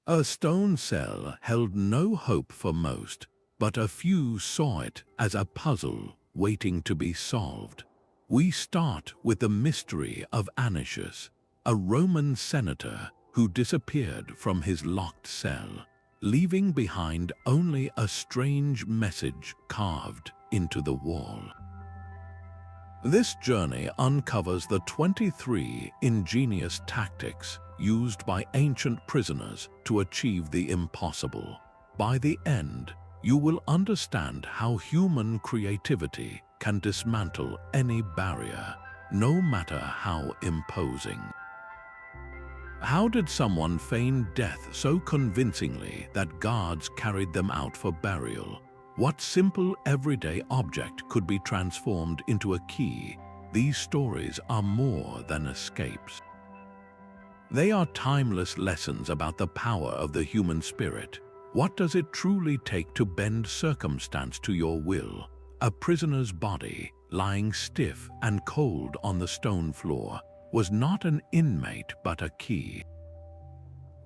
A stone cell held no hope for most, but a few saw it as a puzzle waiting to be solved. We start with the mystery of Anishis, a Roman senator who disappeared from his locked cell, leaving behind only a strange message carved into the wall. This journey uncovers the 23 ingenious tactics used by ancient prisoners to achieve the impossible. By the end, you will understand how human creativity can dismantle any barrier, no matter how imposing. How did someone feign death so convincingly that guards carried them out for burial? What simple everyday object could be transformed into a key? These stories are more than escapes. They are timeless lessons about the power of the human spirit. What does it truly take to bend circumstance to your will? A prisoner's body, lying stiff and cold on the stone floor, was not an inmate but a key.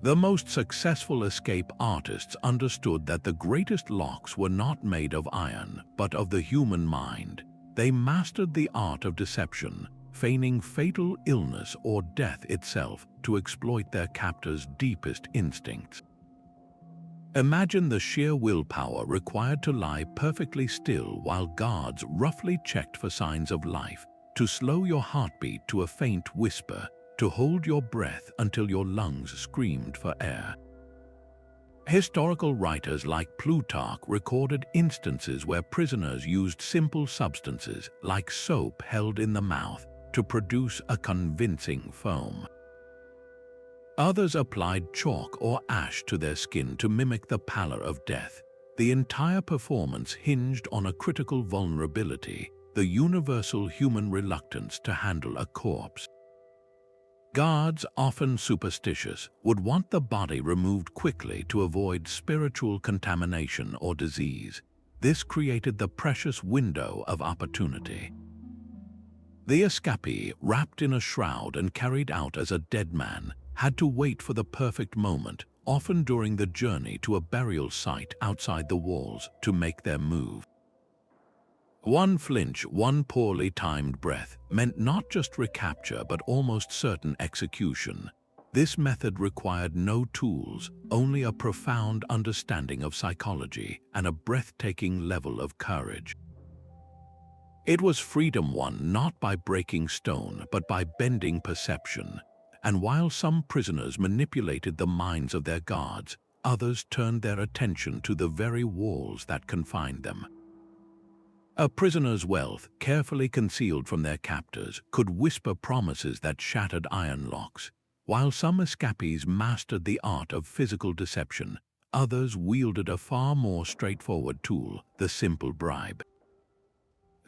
The most successful escape artists understood that the greatest locks were not made of iron, but of the human mind. They mastered the art of deception, feigning fatal illness or death itself to exploit their captors' deepest instincts. Imagine the sheer willpower required to lie perfectly still while guards roughly checked for signs of life, to slow your heartbeat to a faint whisper, to hold your breath until your lungs screamed for air. Historical writers like Plutarch recorded instances where prisoners used simple substances, like soap held in the mouth, to produce a convincing foam. Others applied chalk or ash to their skin to mimic the pallor of death. The entire performance hinged on a critical vulnerability, the universal human reluctance to handle a corpse. Guards, often superstitious, would want the body removed quickly to avoid spiritual contamination or disease. This created the precious window of opportunity. The escapee, wrapped in a shroud and carried out as a dead man, had to wait for the perfect moment, often during the journey to a burial site outside the walls, to make their move. One flinch, one poorly timed breath meant not just recapture but almost certain execution. This method required no tools, only a profound understanding of psychology and a breathtaking level of courage. It was freedom won not by breaking stone but by bending perception. And while some prisoners manipulated the minds of their guards, others turned their attention to the very walls that confined them. A prisoner's wealth, carefully concealed from their captors, could whisper promises that shattered iron locks. While some escapees mastered the art of physical deception, others wielded a far more straightforward tool, the simple bribe.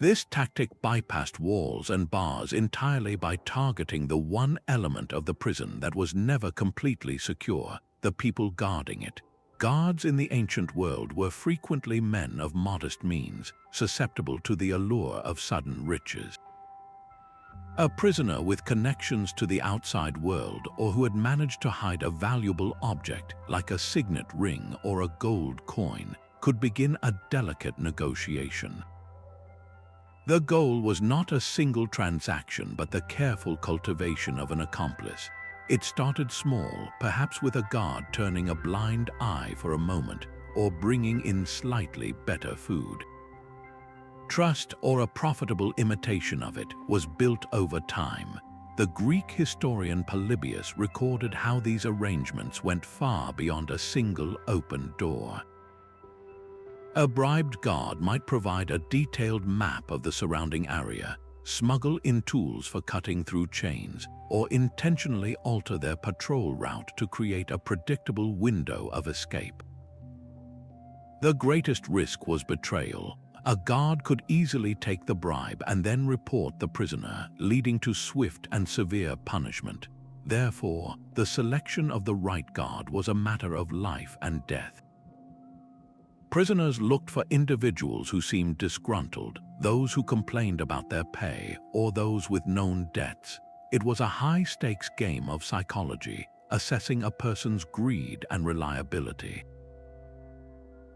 This tactic bypassed walls and bars entirely by targeting the one element of the prison that was never completely secure, the people guarding it. Guards in the ancient world were frequently men of modest means, susceptible to the allure of sudden riches. A prisoner with connections to the outside world or who had managed to hide a valuable object like a signet ring or a gold coin could begin a delicate negotiation. The goal was not a single transaction but the careful cultivation of an accomplice. It started small, perhaps with a guard turning a blind eye for a moment or bringing in slightly better food. Trust, or a profitable imitation of it, was built over time. The Greek historian Polybius recorded how these arrangements went far beyond a single open door. A bribed guard might provide a detailed map of the surrounding area, smuggle in tools for cutting through chains, or intentionally alter their patrol route to create a predictable window of escape. The greatest risk was betrayal. A guard could easily take the bribe and then report the prisoner, leading to swift and severe punishment. Therefore, the selection of the right guard was a matter of life and death. Prisoners looked for individuals who seemed disgruntled, those who complained about their pay, or those with known debts. It was a high-stakes game of psychology, assessing a person's greed and reliability.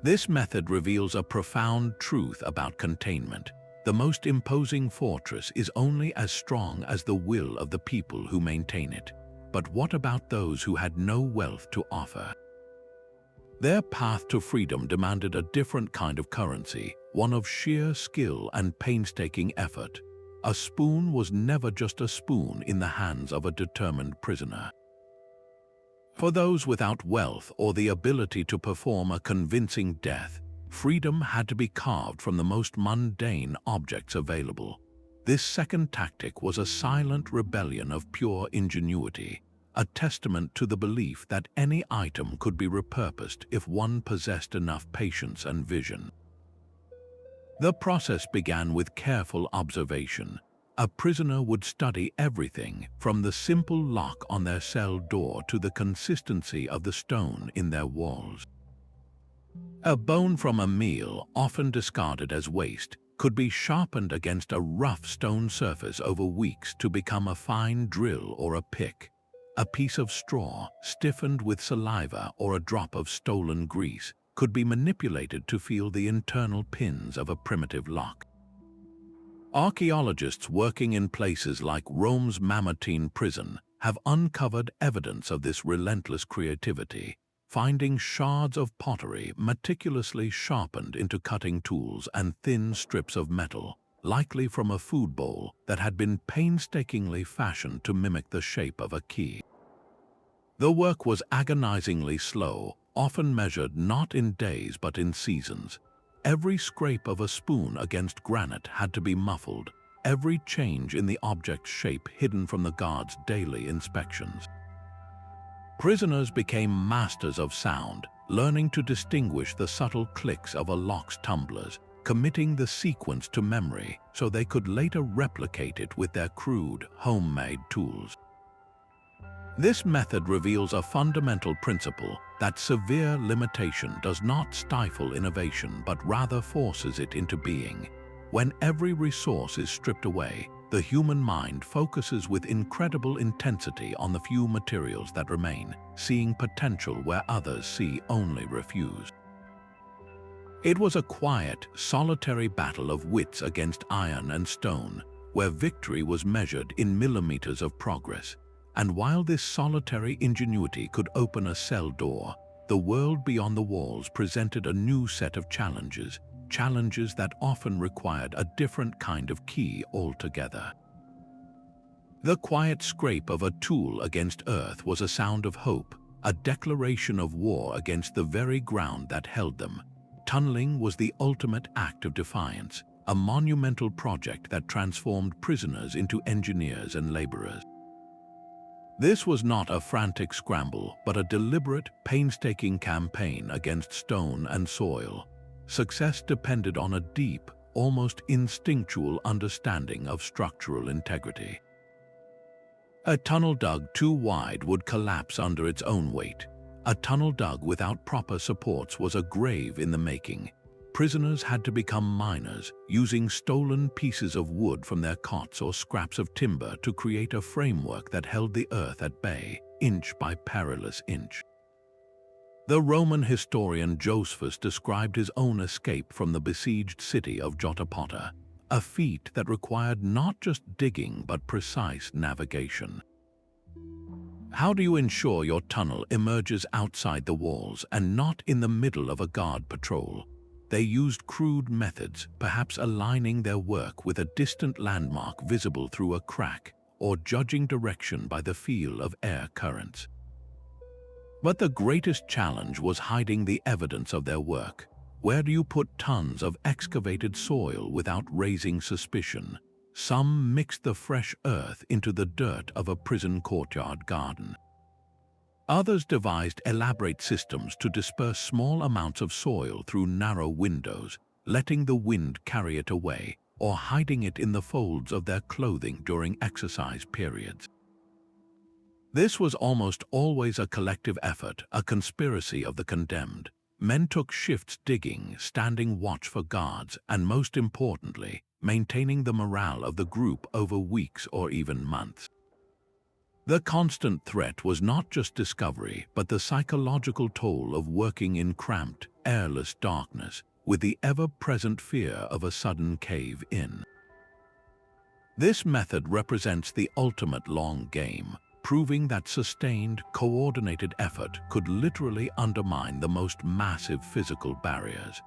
This method reveals a profound truth about containment. The most imposing fortress is only as strong as the will of the people who maintain it. But what about those who had no wealth to offer? Their path to freedom demanded a different kind of currency, one of sheer skill and painstaking effort. A spoon was never just a spoon in the hands of a determined prisoner. For those without wealth or the ability to perform a convincing death, freedom had to be carved from the most mundane objects available. This second tactic was a silent rebellion of pure ingenuity, a testament to the belief that any item could be repurposed if one possessed enough patience and vision. The process began with careful observation. A prisoner would study everything from the simple lock on their cell door to the consistency of the stone in their walls. A bone from a meal, often discarded as waste, could be sharpened against a rough stone surface over weeks to become a fine drill or a pick. A piece of straw, stiffened with saliva or a drop of stolen grease, could be manipulated to feel the internal pins of a primitive lock. Archaeologists working in places like Rome's Mamertine prison have uncovered evidence of this relentless creativity, finding shards of pottery meticulously sharpened into cutting tools and thin strips of metal, likely from a food bowl that had been painstakingly fashioned to mimic the shape of a key. The work was agonizingly slow, often measured not in days but in seasons. Every scrape of a spoon against granite had to be muffled, every change in the object's shape hidden from the guards' daily inspections. Prisoners became masters of sound, learning to distinguish the subtle clicks of a lock's tumblers, committing the sequence to memory so they could later replicate it with their crude, homemade tools. This method reveals a fundamental principle that severe limitation does not stifle innovation but rather forces it into being. When every resource is stripped away, the human mind focuses with incredible intensity on the few materials that remain, seeing potential where others see only refuse. It was a quiet, solitary battle of wits against iron and stone, where victory was measured in millimeters of progress. And while this solitary ingenuity could open a cell door, the world beyond the walls presented a new set of challenges that often required a different kind of key altogether. The quiet scrape of a tool against earth was a sound of hope, a declaration of war against the very ground that held them. Tunneling was the ultimate act of defiance, a monumental project that transformed prisoners into engineers and laborers. This was not a frantic scramble, but a deliberate, painstaking campaign against stone and soil. Success depended on a deep, almost instinctual understanding of structural integrity. A tunnel dug too wide would collapse under its own weight. A tunnel dug without proper supports was a grave in the making. Prisoners had to become miners, using stolen pieces of wood from their cots or scraps of timber to create a framework that held the earth at bay, inch by perilous inch. The Roman historian Josephus described his own escape from the besieged city of Jotapata, a feat that required not just digging but precise navigation. How do you ensure your tunnel emerges outside the walls and not in the middle of a guard patrol? They used crude methods, perhaps aligning their work with a distant landmark visible through a crack or judging direction by the feel of air currents. But the greatest challenge was hiding the evidence of their work. Where do you put tons of excavated soil without raising suspicion? Some mixed the fresh earth into the dirt of a prison courtyard garden. Others devised elaborate systems to disperse small amounts of soil through narrow windows, letting the wind carry it away, or hiding it in the folds of their clothing during exercise periods. This was almost always a collective effort, a conspiracy of the condemned. Men took shifts digging, standing watch for guards, and most importantly, maintaining the morale of the group over weeks or even months. The constant threat was not just discovery, but the psychological toll of working in cramped, airless darkness, with the ever-present fear of a sudden cave-in. This method represents the ultimate long game, proving that sustained, coordinated effort could literally undermine the most massive physical barriers.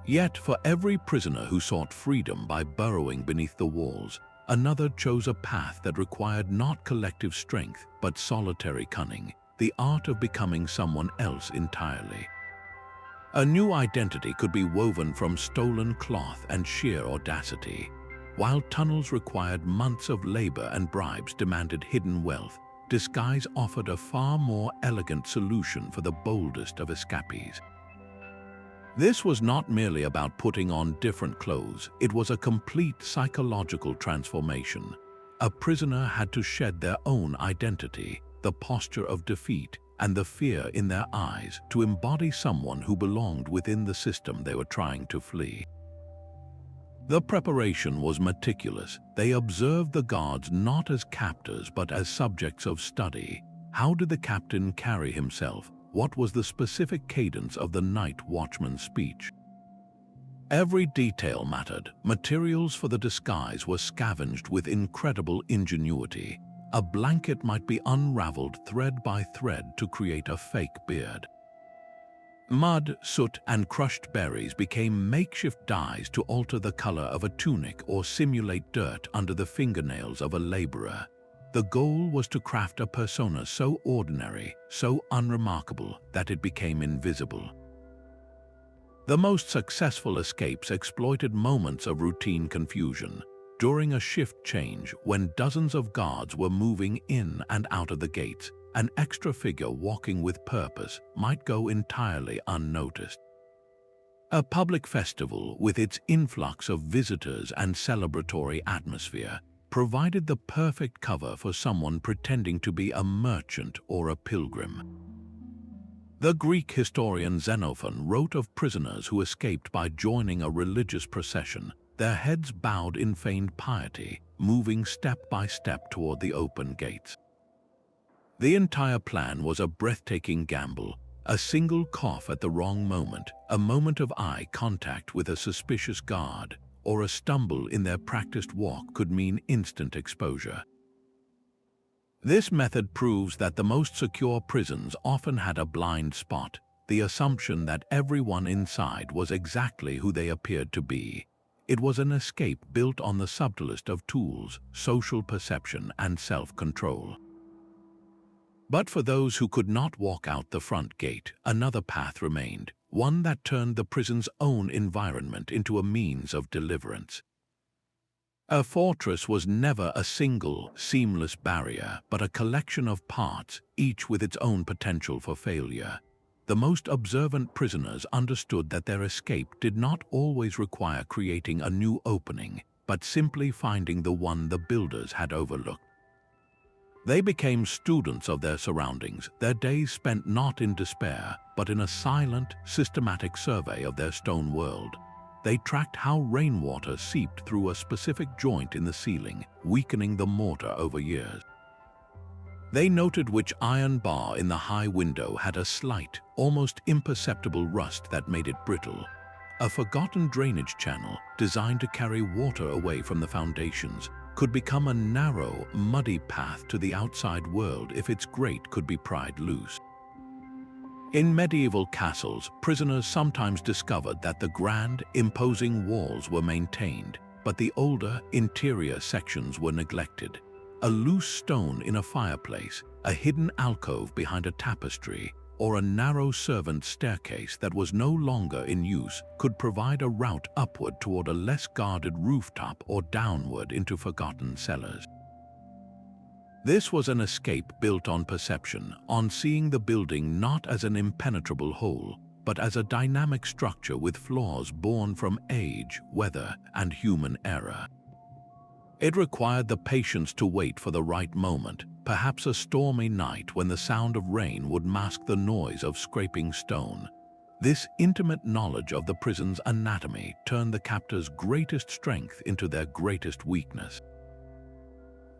Yet, for every prisoner who sought freedom by burrowing beneath the walls, another chose a path that required not collective strength, but solitary cunning, the art of becoming someone else entirely. A new identity could be woven from stolen cloth and sheer audacity. While tunnels required months of labor and bribes demanded hidden wealth, disguise offered a far more elegant solution for the boldest of escapees. This was not merely about putting on different clothes, it was a complete psychological transformation. A prisoner had to shed their own identity, the posture of defeat, and the fear in their eyes to embody someone who belonged within the system they were trying to flee. The preparation was meticulous. They observed the guards not as captors but as subjects of study. How did the captain carry himself? What was the specific cadence of the night watchman's speech? Every detail mattered. Materials for the disguise were scavenged with incredible ingenuity. A blanket might be unraveled thread by thread to create a fake beard. Mud, soot, and crushed berries became makeshift dyes to alter the color of a tunic or simulate dirt under the fingernails of a laborer. The goal was to craft a persona so ordinary, so unremarkable, that it became invisible. The most successful escapes exploited moments of routine confusion. During a shift change, when dozens of guards were moving in and out of the gates, an extra figure walking with purpose might go entirely unnoticed. A public festival, with its influx of visitors and celebratory atmosphere, provided the perfect cover for someone pretending to be a merchant or a pilgrim. The Greek historian Xenophon wrote of prisoners who escaped by joining a religious procession, their heads bowed in feigned piety, moving step by step toward the open gates. The entire plan was a breathtaking gamble. A single cough at the wrong moment, a moment of eye contact with a suspicious guard, or a stumble in their practiced walk could mean instant exposure. This method proves that the most secure prisons often had a blind spot, the assumption that everyone inside was exactly who they appeared to be. It was an escape built on the subtlest of tools, social perception and self-control. But for those who could not walk out the front gate, another path remained, one that turned the prison's own environment into a means of deliverance. A fortress was never a single, seamless barrier, but a collection of parts, each with its own potential for failure. The most observant prisoners understood that their escape did not always require creating a new opening, but simply finding the one the builders had overlooked. They became students of their surroundings, their days spent not in despair, but in a silent, systematic survey of their stone world. They tracked how rainwater seeped through a specific joint in the ceiling, weakening the mortar over years. They noted which iron bar in the high window had a slight, almost imperceptible rust that made it brittle. A forgotten drainage channel, designed to carry water away from the foundations, could become a narrow, muddy path to the outside world if its grate could be pried loose. In medieval castles, prisoners sometimes discovered that the grand, imposing walls were maintained, but the older, interior sections were neglected. A loose stone in a fireplace, a hidden alcove behind a tapestry, or a narrow servant staircase that was no longer in use could provide a route upward toward a less guarded rooftop or downward into forgotten cellars. This was an escape built on perception, on seeing the building not as an impenetrable hole, but as a dynamic structure with flaws born from age, weather, and human error. It required the patience to wait for the right moment, perhaps a stormy night when the sound of rain would mask the noise of scraping stone. This intimate knowledge of the prison's anatomy turned the captor's greatest strength into their greatest weakness.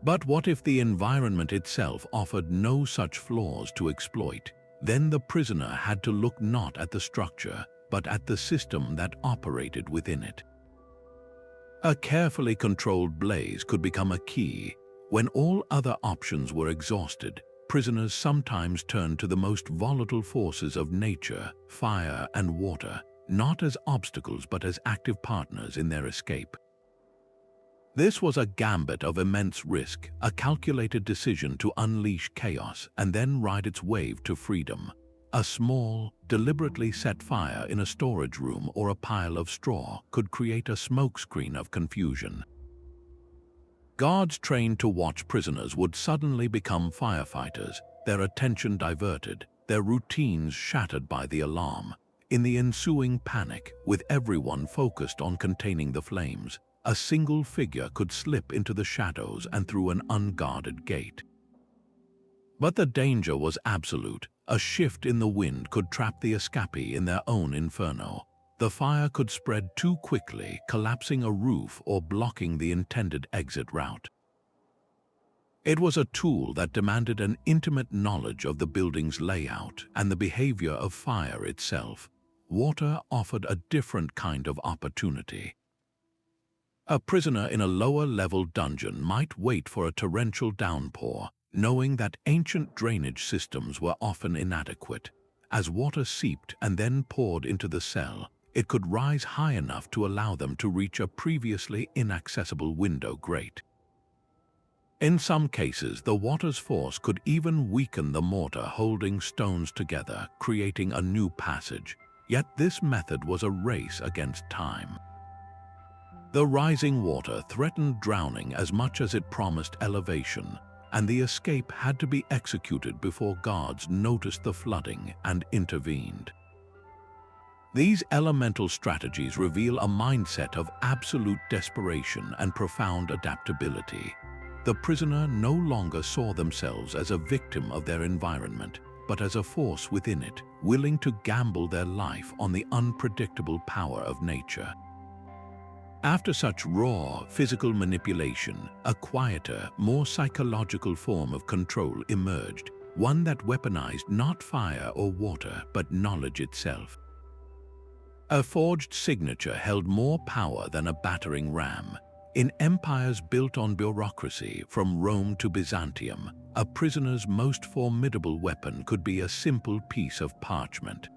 But what if the environment itself offered no such flaws to exploit? Then the prisoner had to look not at the structure, but at the system that operated within it. A carefully controlled blaze could become a key. When all other options were exhausted, prisoners sometimes turned to the most volatile forces of nature, fire and water, not as obstacles but as active partners in their escape. This was a gambit of immense risk, a calculated decision to unleash chaos and then ride its wave to freedom. A small, deliberately set fire in a storage room or a pile of straw could create a smokescreen of confusion. Guards trained to watch prisoners would suddenly become firefighters, their attention diverted, their routines shattered by the alarm. In the ensuing panic, with everyone focused on containing the flames, a single figure could slip into the shadows and through an unguarded gate. But the danger was absolute. A shift in the wind could trap the escapee in their own inferno. The fire could spread too quickly, collapsing a roof or blocking the intended exit route. It was a tool that demanded an intimate knowledge of the building's layout and the behavior of fire itself. Water offered a different kind of opportunity. A prisoner in a lower-level dungeon might wait for a torrential downpour, knowing that ancient drainage systems were often inadequate. As water seeped and then poured into the cell, it could rise high enough to allow them to reach a previously inaccessible window grate. In some cases, the water's force could even weaken the mortar holding stones together, creating a new passage. Yet this method was a race against time. The rising water threatened drowning as much as it promised elevation, and the escape had to be executed before guards noticed the flooding and intervened. These elemental strategies reveal a mindset of absolute desperation and profound adaptability. The prisoner no longer saw themselves as a victim of their environment, but as a force within it, willing to gamble their life on the unpredictable power of nature. After such raw physical manipulation, a quieter, more psychological form of control emerged, one that weaponized not fire or water, but knowledge itself. A forged signature held more power than a battering ram. In empires built on bureaucracy, from Rome to Byzantium, a prisoner's most formidable weapon could be a simple piece of parchment.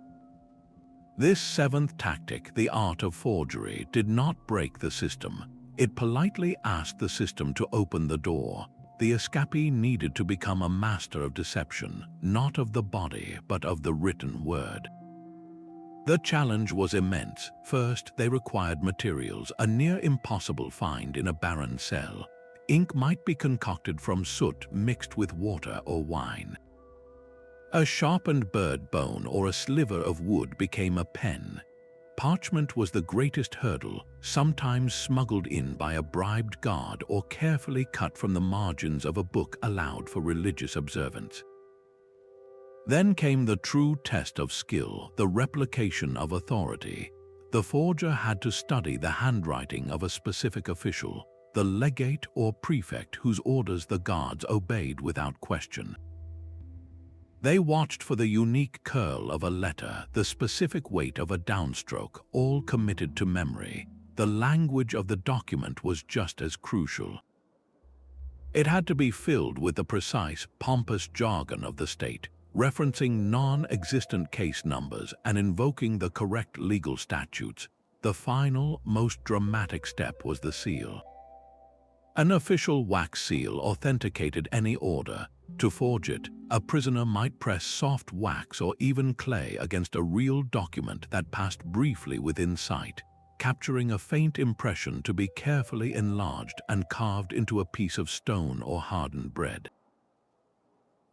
This seventh tactic, the art of forgery, did not break the system. It politely asked the system to open the door. The escapee needed to become a master of deception, not of the body, but of the written word. The challenge was immense. First, they required materials, a near impossible find in a barren cell. Ink might be concocted from soot mixed with water or wine. A sharpened bird bone or a sliver of wood became a pen. Parchment was the greatest hurdle, sometimes smuggled in by a bribed guard or carefully cut from the margins of a book allowed for religious observance. Then came the true test of skill, the replication of authority. The forger had to study the handwriting of a specific official, the legate or prefect whose orders the guards obeyed without question. They watched for the unique curl of a letter, the specific weight of a downstroke, all committed to memory. The language of the document was just as crucial. It had to be filled with the precise, pompous jargon of the state, referencing non-existent case numbers and invoking the correct legal statutes. The final, most dramatic step was the seal. An official wax seal authenticated any order. To forge it, a prisoner might press soft wax or even clay against a real document that passed briefly within sight, capturing a faint impression to be carefully enlarged and carved into a piece of stone or hardened bread.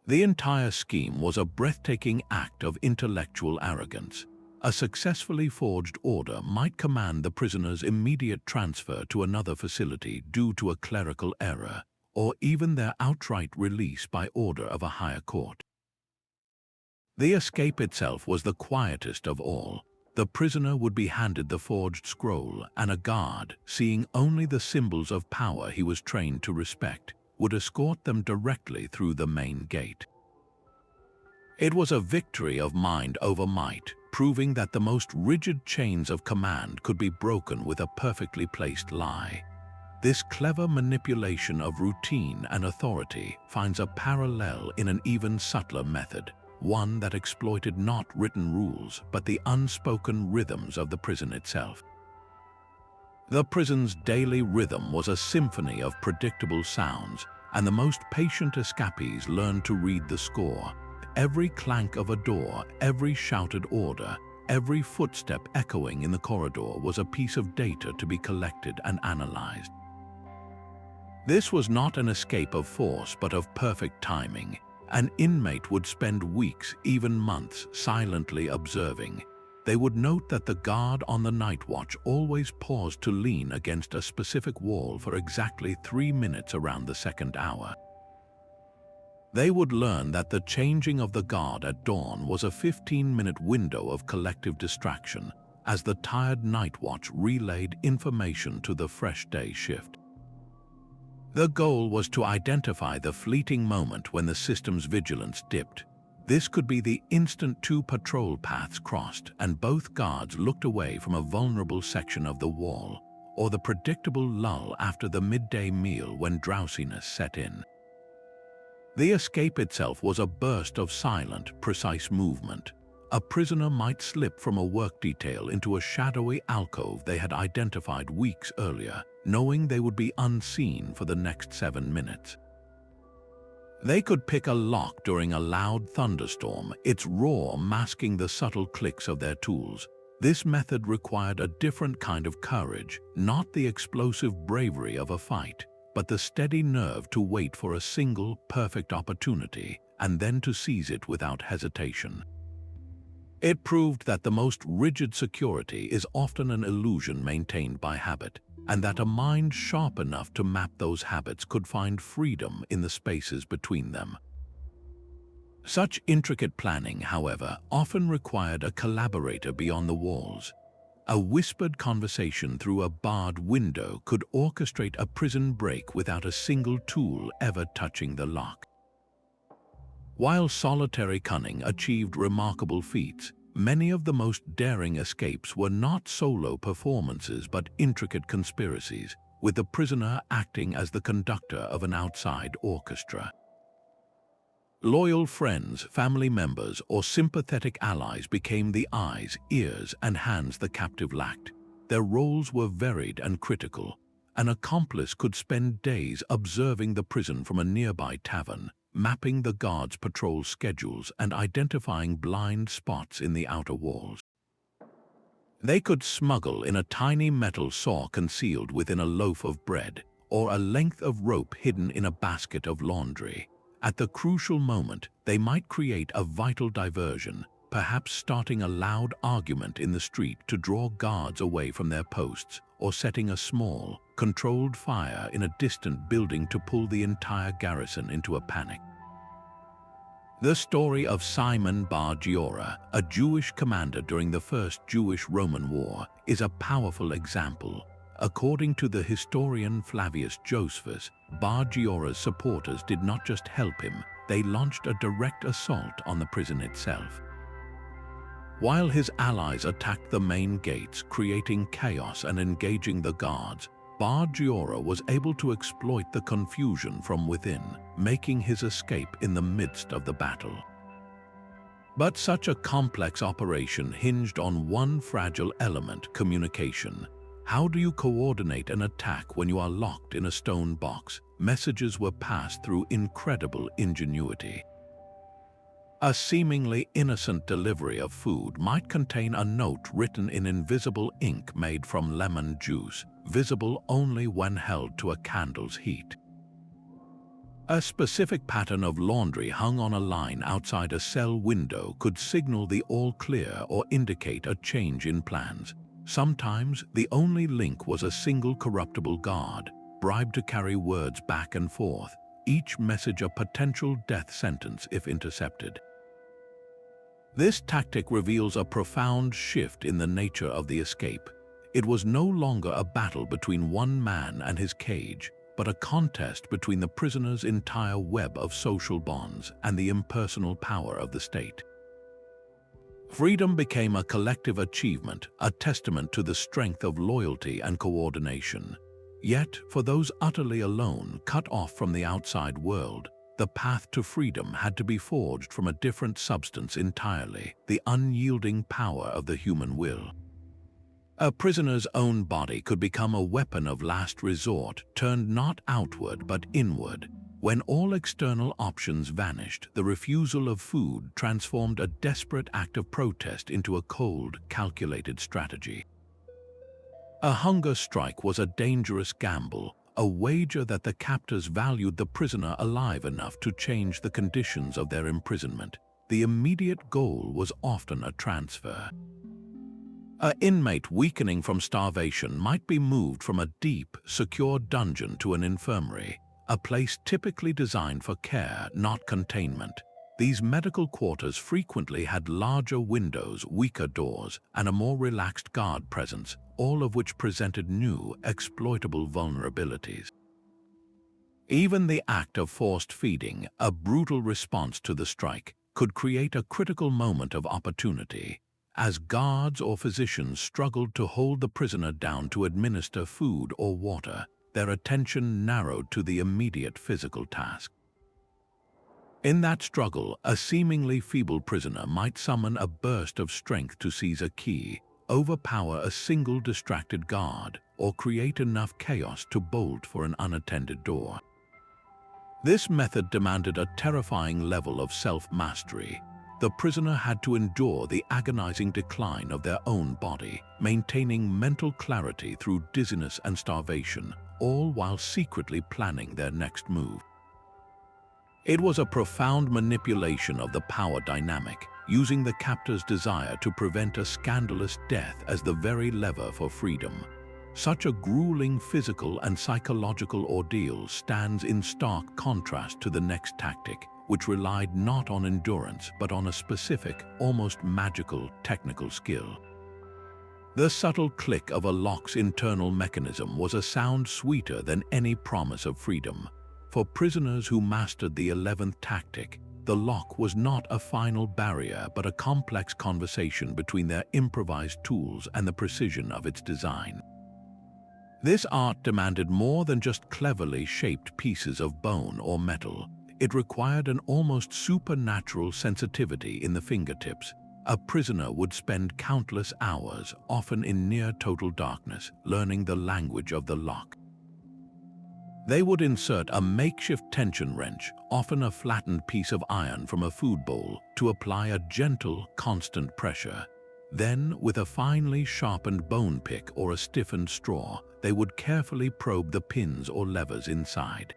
The entire scheme was a breathtaking act of intellectual arrogance. A successfully forged order might command the prisoner's immediate transfer to another facility due to a clerical error, or even their outright release by order of a higher court. The escape itself was the quietest of all. The prisoner would be handed the forged scroll, and a guard, seeing only the symbols of power he was trained to respect, would escort them directly through the main gate. It was a victory of mind over might, proving that the most rigid chains of command could be broken with a perfectly placed lie. This clever manipulation of routine and authority finds a parallel in an even subtler method, one that exploited not written rules but the unspoken rhythms of the prison itself. The prison's daily rhythm was a symphony of predictable sounds, and the most patient escapees learned to read the score. Every clank of a door, every shouted order, every footstep echoing in the corridor was a piece of data to be collected and analyzed. This was not an escape of force but of perfect timing. An inmate would spend weeks, even months, silently observing. They would note that the guard on the night watch always paused to lean against a specific wall for exactly 3 minutes around the second hour. They would learn that the changing of the guard at dawn was a 15-minute window of collective distraction as the tired night watch relayed information to the fresh day shift. The goal was to identify the fleeting moment when the system's vigilance dipped. This could be the instant 2 patrol paths crossed and both guards looked away from a vulnerable section of the wall, or the predictable lull after the midday meal when drowsiness set in. The escape itself was a burst of silent, precise movement. A prisoner might slip from a work detail into a shadowy alcove they had identified weeks earlier, knowing they would be unseen for the next 7 minutes. They could pick a lock during a loud thunderstorm, its roar masking the subtle clicks of their tools. This method required a different kind of courage, not the explosive bravery of a fight, but the steady nerve to wait for a single, perfect opportunity and then to seize it without hesitation. It proved that the most rigid security is often an illusion maintained by habit, and that a mind sharp enough to map those habits could find freedom in the spaces between them. Such intricate planning, however, often required a collaborator beyond the walls. A whispered conversation through a barred window could orchestrate a prison break without a single tool ever touching the lock. While solitary cunning achieved remarkable feats, many of the most daring escapes were not solo performances but intricate conspiracies, with the prisoner acting as the conductor of an outside orchestra. Loyal friends, family members, or sympathetic allies became the eyes, ears, and hands the captive lacked. Their roles were varied and critical. An accomplice could spend days observing the prison from a nearby tavern, mapping the guards' patrol schedules and identifying blind spots in the outer walls. They could smuggle in a tiny metal saw concealed within a loaf of bread, or a length of rope hidden in a basket of laundry. At the crucial moment, they might create a vital diversion, perhaps starting a loud argument in the street to draw guards away from their posts, or setting a small, controlled fire in a distant building to pull the entire garrison into a panic. The story of Simon Bar Giora, a Jewish commander during the First Jewish-Roman War, is a powerful example. According to the historian Flavius Josephus, Bar Giora's supporters did not just help him, they launched a direct assault on the prison itself. While his allies attacked the main gates, creating chaos and engaging the guards, Bar Giora was able to exploit the confusion from within, making his escape in the midst of the battle. But such a complex operation hinged on one fragile element: communication. How do you coordinate an attack when you are locked in a stone box? Messages were passed through incredible ingenuity. A seemingly innocent delivery of food might contain a note written in invisible ink made from lemon juice, visible only when held to a candle's heat. A specific pattern of laundry hung on a line outside a cell window could signal the all clear or indicate a change in plans. Sometimes the only link was a single corruptible guard, bribed to carry words back and forth, each message a potential death sentence if intercepted. This tactic reveals a profound shift in the nature of the escape. It was no longer a battle between one man and his cage, but a contest between the prisoner's entire web of social bonds and the impersonal power of the state. Freedom became a collective achievement, a testament to the strength of loyalty and coordination. Yet, for those utterly alone, cut off from the outside world, the path to freedom had to be forged from a different substance entirely, the unyielding power of the human will. A prisoner's own body could become a weapon of last resort, turned not outward but inward. When all external options vanished, the refusal of food transformed a desperate act of protest into a cold, calculated strategy. A hunger strike was a dangerous gamble, a wager that the captors valued the prisoner alive enough to change the conditions of their imprisonment. The immediate goal was often a transfer. An inmate weakening from starvation might be moved from a deep, secure dungeon to an infirmary, a place typically designed for care, not containment. These medical quarters frequently had larger windows, weaker doors, and a more relaxed guard presence, all of which presented new, exploitable vulnerabilities. Even the act of forced feeding, a brutal response to the strike, could create a critical moment of opportunity. As guards or physicians struggled to hold the prisoner down to administer food or water, their attention narrowed to the immediate physical task. In that struggle, a seemingly feeble prisoner might summon a burst of strength to seize a key, overpower a single distracted guard, or create enough chaos to bolt for an unattended door. This method demanded a terrifying level of self-mastery. The prisoner had to endure the agonizing decline of their own body, maintaining mental clarity through dizziness and starvation, all while secretly planning their next move. It was a profound manipulation of the power dynamic, using the captor's desire to prevent a scandalous death as the very lever for freedom. Such a grueling physical and psychological ordeal stands in stark contrast to the next tactic, which relied not on endurance but on a specific, almost magical, technical skill. The subtle click of a lock's internal mechanism was a sound sweeter than any promise of freedom. For prisoners who mastered the 11th tactic, the lock was not a final barrier but a complex conversation between their improvised tools and the precision of its design. This art demanded more than just cleverly shaped pieces of bone or metal. It required an almost supernatural sensitivity in the fingertips. A prisoner would spend countless hours, often in near-total darkness, learning the language of the lock. They would insert a makeshift tension wrench, often a flattened piece of iron from a food bowl, to apply a gentle, constant pressure. Then, with a finely sharpened bone pick or a stiffened straw, they would carefully probe the pins or levers inside.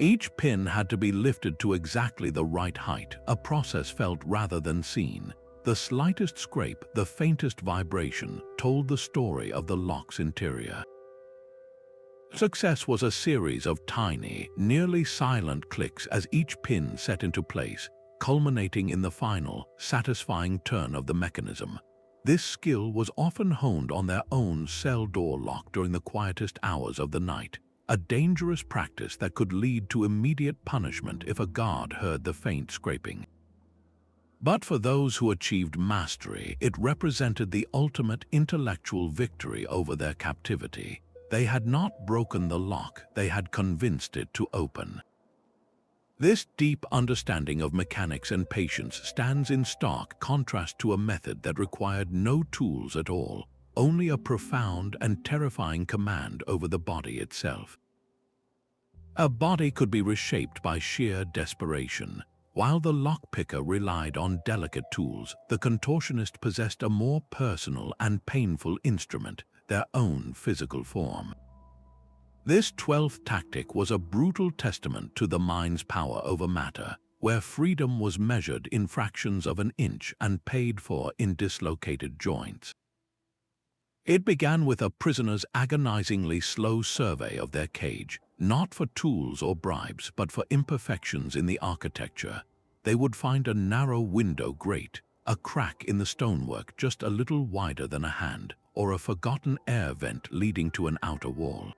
Each pin had to be lifted to exactly the right height, a process felt rather than seen. The slightest scrape, the faintest vibration, told the story of the lock's interior. Success was a series of tiny, nearly silent clicks as each pin set into place, culminating in the final, satisfying turn of the mechanism. This skill was often honed on their own cell door lock during the quietest hours of the night, a dangerous practice that could lead to immediate punishment if a guard heard the faint scraping. But for those who achieved mastery, it represented the ultimate intellectual victory over their captivity. They had not broken the lock, they had convinced it to open. This deep understanding of mechanics and patience stands in stark contrast to a method that required no tools at all, only a profound and terrifying command over the body itself. A body could be reshaped by sheer desperation. While the lockpicker relied on delicate tools, the contortionist possessed a more personal and painful instrument, their own physical form. This 12th tactic was a brutal testament to the mind's power over matter, where freedom was measured in fractions of an inch and paid for in dislocated joints. It began with a prisoner's agonizingly slow survey of their cage, not for tools or bribes, but for imperfections in the architecture. They would find a narrow window grate, a crack in the stonework just a little wider than a hand, or a forgotten air vent leading to an outer wall.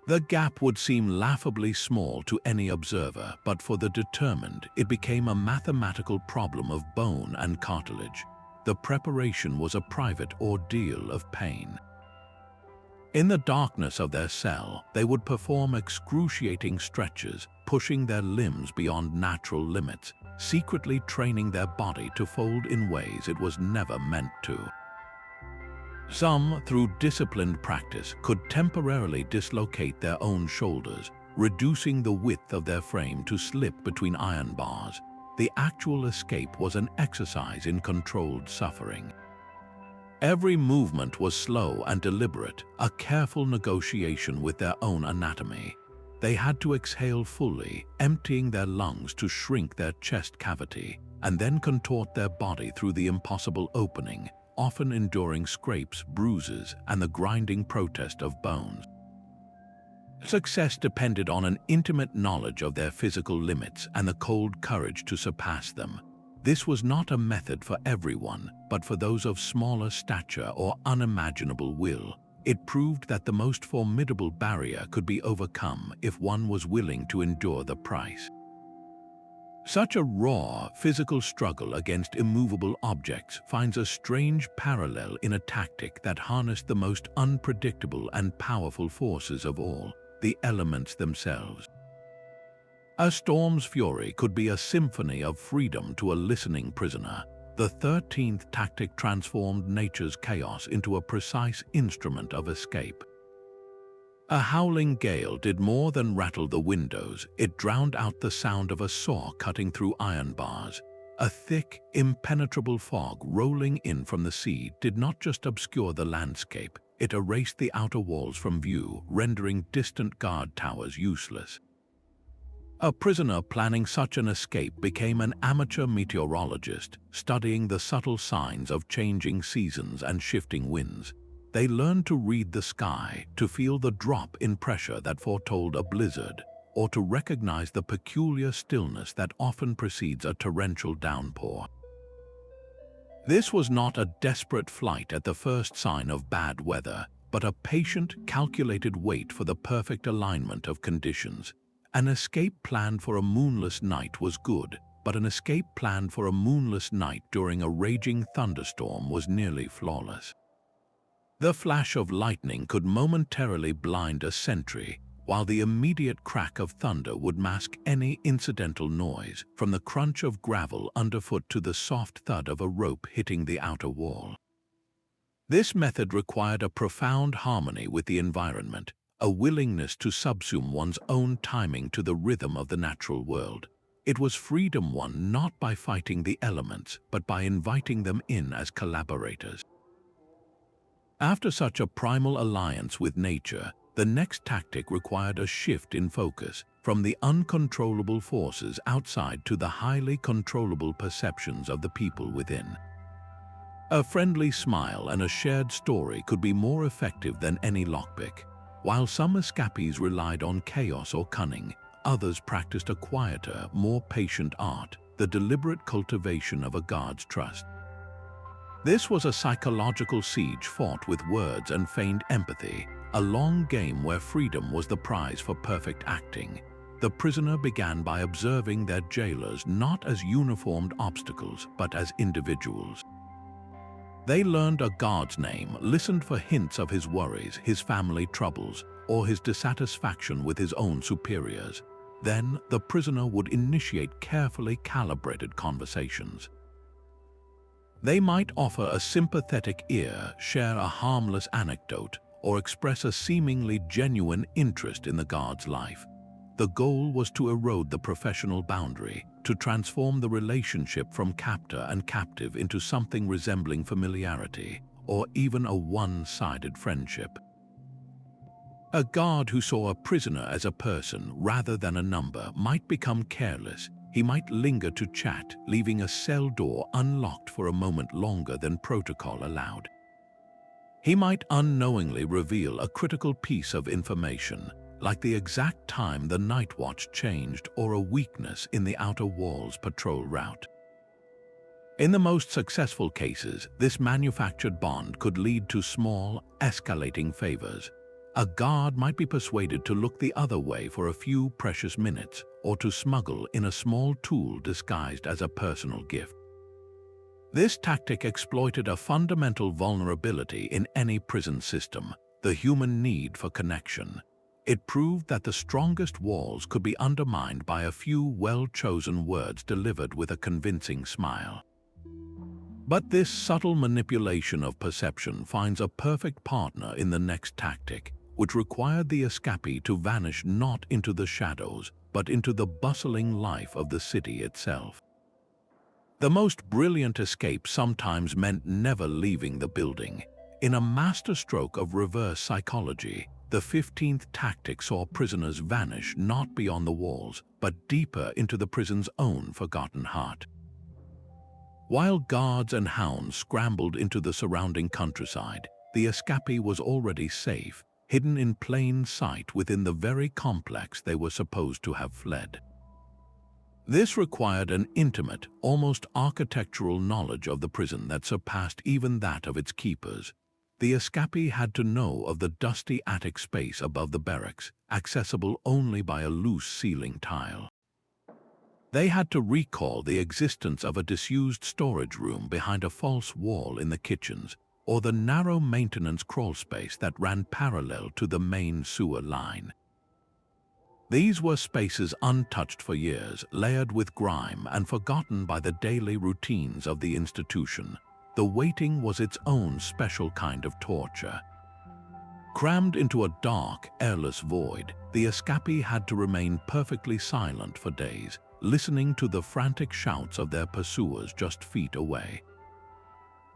The gap would seem laughably small to any observer, but for the determined, it became a mathematical problem of bone and cartilage. The preparation was a private ordeal of pain. In the darkness of their cell, they would perform excruciating stretches, pushing their limbs beyond natural limits, secretly training their body to fold in ways it was never meant to. Some, through disciplined practice, could temporarily dislocate their own shoulders, reducing the width of their frame to slip between iron bars. The actual escape was an exercise in controlled suffering. Every movement was slow and deliberate, a careful negotiation with their own anatomy. They had to exhale fully, emptying their lungs to shrink their chest cavity, and then contort their body through the impossible opening, often enduring scrapes, bruises, and the grinding protest of bones. Success depended on an intimate knowledge of their physical limits and the cold courage to surpass them. This was not a method for everyone, but for those of smaller stature or unimaginable will. It proved that the most formidable barrier could be overcome if one was willing to endure the price. Such a raw, physical struggle against immovable objects finds a strange parallel in a tactic that harnessed the most unpredictable and powerful forces of all, the elements themselves. A storm's fury could be a symphony of freedom to a listening prisoner. The 13th tactic transformed nature's chaos into a precise instrument of escape. A howling gale did more than rattle the windows, it drowned out the sound of a saw cutting through iron bars. A thick, impenetrable fog rolling in from the sea did not just obscure the landscape, it erased the outer walls from view, rendering distant guard towers useless. A prisoner planning such an escape became an amateur meteorologist, studying the subtle signs of changing seasons and shifting winds. They learned to read the sky, to feel the drop in pressure that foretold a blizzard, or to recognize the peculiar stillness that often precedes a torrential downpour. This was not a desperate flight at the first sign of bad weather, but a patient, calculated wait for the perfect alignment of conditions. An escape planned for a moonless night was good, but an escape planned for a moonless night during a raging thunderstorm was nearly flawless. The flash of lightning could momentarily blind a sentry, while the immediate crack of thunder would mask any incidental noise, from the crunch of gravel underfoot to the soft thud of a rope hitting the outer wall. This method required a profound harmony with the environment, a willingness to subsume one's own timing to the rhythm of the natural world. It was freedom won not by fighting the elements, but by inviting them in as collaborators. After such a primal alliance with nature, the next tactic required a shift in focus, from the uncontrollable forces outside to the highly controllable perceptions of the people within. A friendly smile and a shared story could be more effective than any lockpick. While some escapees relied on chaos or cunning, others practiced a quieter, more patient art, the deliberate cultivation of a guard's trust. This was a psychological siege fought with words and feigned empathy, a long game where freedom was the prize for perfect acting. The prisoner began by observing their jailers not as uniformed obstacles, but as individuals. They learned a guard's name, listened for hints of his worries, his family troubles, or his dissatisfaction with his own superiors. Then, the prisoner would initiate carefully calibrated conversations. They might offer a sympathetic ear, share a harmless anecdote, or express a seemingly genuine interest in the guard's life. The goal was to erode the professional boundary, to transform the relationship from captor and captive into something resembling familiarity, or even a one-sided friendship. A guard who saw a prisoner as a person rather than a number might become careless. He might linger to chat, leaving a cell door unlocked for a moment longer than protocol allowed. He might unknowingly reveal a critical piece of information, like the exact time the night watch changed or a weakness in the outer wall's patrol route. In the most successful cases, this manufactured bond could lead to small, escalating favors. A guard might be persuaded to look the other way for a few precious minutes or to smuggle in a small tool disguised as a personal gift. This tactic exploited a fundamental vulnerability in any prison system, the human need for connection. It proved that the strongest walls could be undermined by a few well-chosen words delivered with a convincing smile. But this subtle manipulation of perception finds a perfect partner in the next tactic, which required the escapee to vanish not into the shadows, but into the bustling life of the city itself. The most brilliant escape sometimes meant never leaving the building. In a masterstroke of reverse psychology, the 15th tactic saw prisoners vanish not beyond the walls, but deeper into the prison's own forgotten heart. While guards and hounds scrambled into the surrounding countryside, the escapee was already safe, hidden in plain sight within the very complex they were supposed to have fled. This required an intimate, almost architectural knowledge of the prison that surpassed even that of its keepers. The escapee had to know of the dusty attic space above the barracks, accessible only by a loose ceiling tile. They had to recall the existence of a disused storage room behind a false wall in the kitchens, or the narrow maintenance crawlspace that ran parallel to the main sewer line. These were spaces untouched for years, layered with grime and forgotten by the daily routines of the institution. The waiting was its own special kind of torture. Crammed into a dark, airless void, the escapee had to remain perfectly silent for days, listening to the frantic shouts of their pursuers just feet away.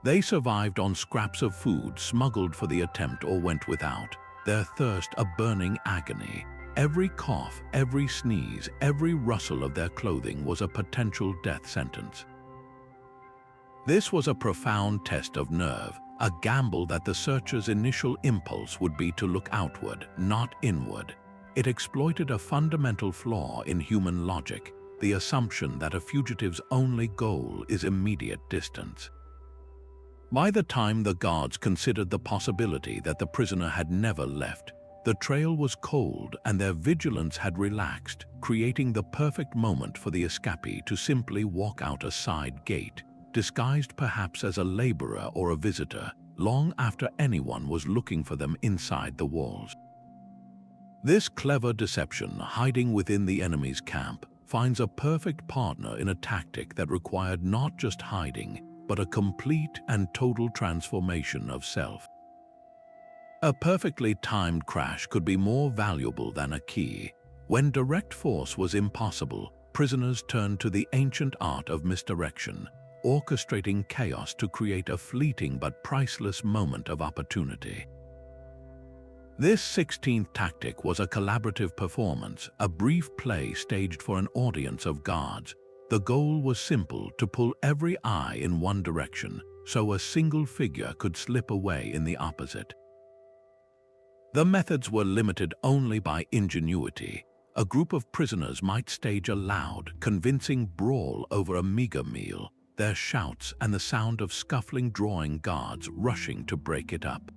They survived on scraps of food smuggled for the attempt or went without, their thirst a burning agony. Every cough, every sneeze, every rustle of their clothing was a potential death sentence. This was a profound test of nerve, a gamble that the searcher's initial impulse would be to look outward, not inward. It exploited a fundamental flaw in human logic, the assumption that a fugitive's only goal is immediate distance. By the time the guards considered the possibility that the prisoner had never left, the trail was cold and their vigilance had relaxed, creating the perfect moment for the escapee to simply walk out a side gate, disguised perhaps as a laborer or a visitor, long after anyone was looking for them inside the walls. This clever deception, hiding within the enemy's camp, finds a perfect partner in a tactic that required not just hiding, but a complete and total transformation of self. A perfectly timed crash could be more valuable than a key. When direct force was impossible, prisoners turned to the ancient art of misdirection, orchestrating chaos to create a fleeting but priceless moment of opportunity. This 16th tactic was a collaborative performance, a brief play staged for an audience of guards. The goal was simple: to pull every eye in one direction, so a single figure could slip away in the opposite. The methods were limited only by ingenuity. A group of prisoners might stage a loud, convincing brawl over a meager meal, their shouts and the sound of scuffling drawing guards rushing to break it up.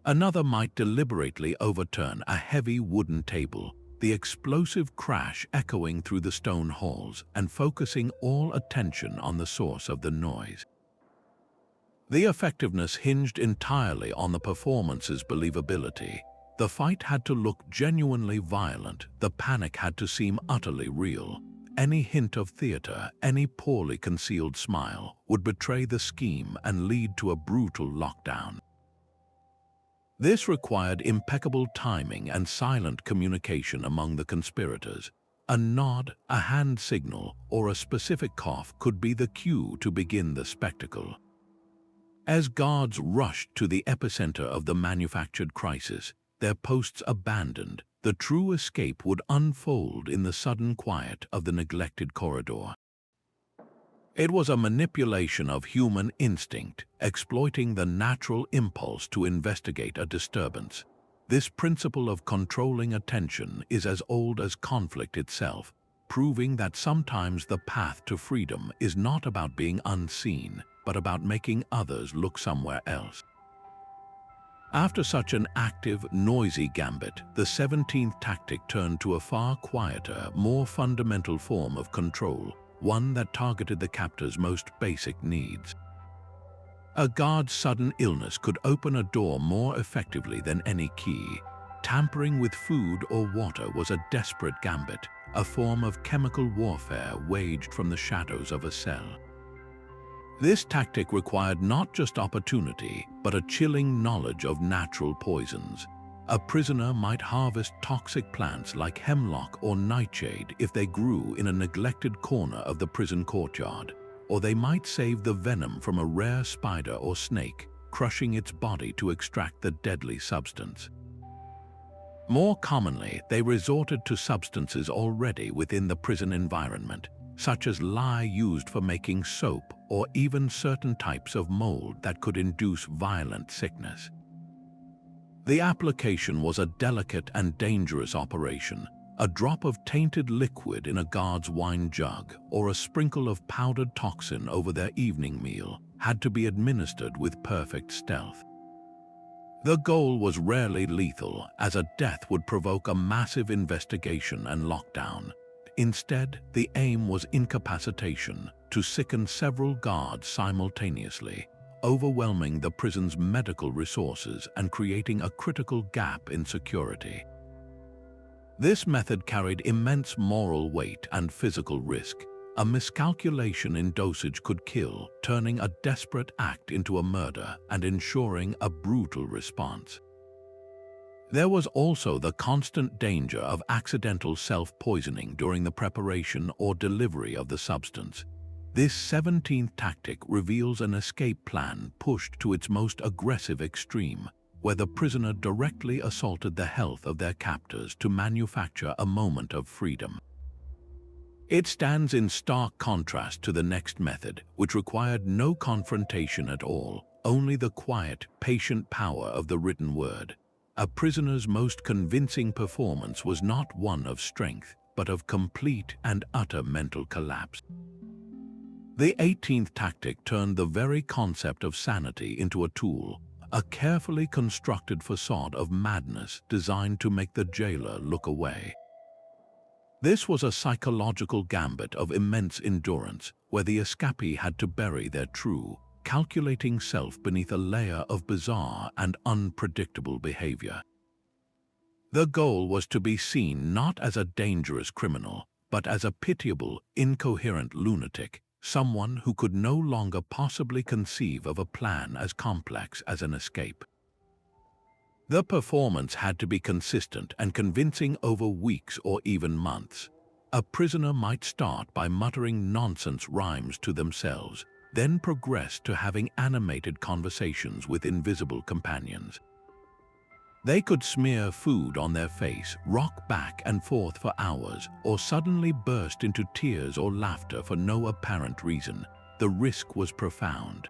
Another might deliberately overturn a heavy wooden table, the explosive crash echoing through the stone halls and focusing all attention on the source of the noise. The effectiveness hinged entirely on the performance's believability. The fight had to look genuinely violent, the panic had to seem utterly real. Any hint of theater, any poorly concealed smile, would betray the scheme and lead to a brutal lockdown. This required impeccable timing and silent communication among the conspirators. A nod, a hand signal, or a specific cough could be the cue to begin the spectacle. As guards rushed to the epicenter of the manufactured crisis, their posts abandoned, the true escape would unfold in the sudden quiet of the neglected corridor. It was a manipulation of human instinct, exploiting the natural impulse to investigate a disturbance. This principle of controlling attention is as old as conflict itself, proving that sometimes the path to freedom is not about being unseen, but about making others look somewhere else. After such an active, noisy gambit, the 17th tactic turned to a far quieter, more fundamental form of control, one that targeted the captor's most basic needs. A guard's sudden illness could open a door more effectively than any key. Tampering with food or water was a desperate gambit, a form of chemical warfare waged from the shadows of a cell. This tactic required not just opportunity, but a chilling knowledge of natural poisons. A prisoner might harvest toxic plants like hemlock or nightshade if they grew in a neglected corner of the prison courtyard, or they might save the venom from a rare spider or snake, crushing its body to extract the deadly substance. More commonly, they resorted to substances already within the prison environment, such as lye used for making soap or even certain types of mold that could induce violent sickness. The application was a delicate and dangerous operation. A drop of tainted liquid in a guard's wine jug or a sprinkle of powdered toxin over their evening meal had to be administered with perfect stealth. The goal was rarely lethal, as a death would provoke a massive investigation and lockdown. Instead, the aim was incapacitation, to sicken several guards simultaneously, overwhelming the prison's medical resources and creating a critical gap in security. This method carried immense moral weight and physical risk. A miscalculation in dosage could kill, turning a desperate act into a murder and ensuring a brutal response. There was also the constant danger of accidental self-poisoning during the preparation or delivery of the substance. This 17th tactic reveals an escape plan pushed to its most aggressive extreme, where the prisoner directly assaulted the health of their captors to manufacture a moment of freedom. It stands in stark contrast to the next method, which required no confrontation at all, only the quiet, patient power of the written word. A prisoner's most convincing performance was not one of strength, but of complete and utter mental collapse. The 18th tactic turned the very concept of sanity into a tool, a carefully constructed facade of madness designed to make the jailer look away. This was a psychological gambit of immense endurance, where the escapee had to bury their true, calculating self beneath a layer of bizarre and unpredictable behavior. The goal was to be seen not as a dangerous criminal, but as a pitiable, incoherent lunatic, someone who could no longer possibly conceive of a plan as complex as an escape. The performance had to be consistent and convincing over weeks or even months. A prisoner might start by muttering nonsense rhymes to themselves, then progress to having animated conversations with invisible companions. They could smear food on their face, rock back and forth for hours, or suddenly burst into tears or laughter for no apparent reason. The risk was profound.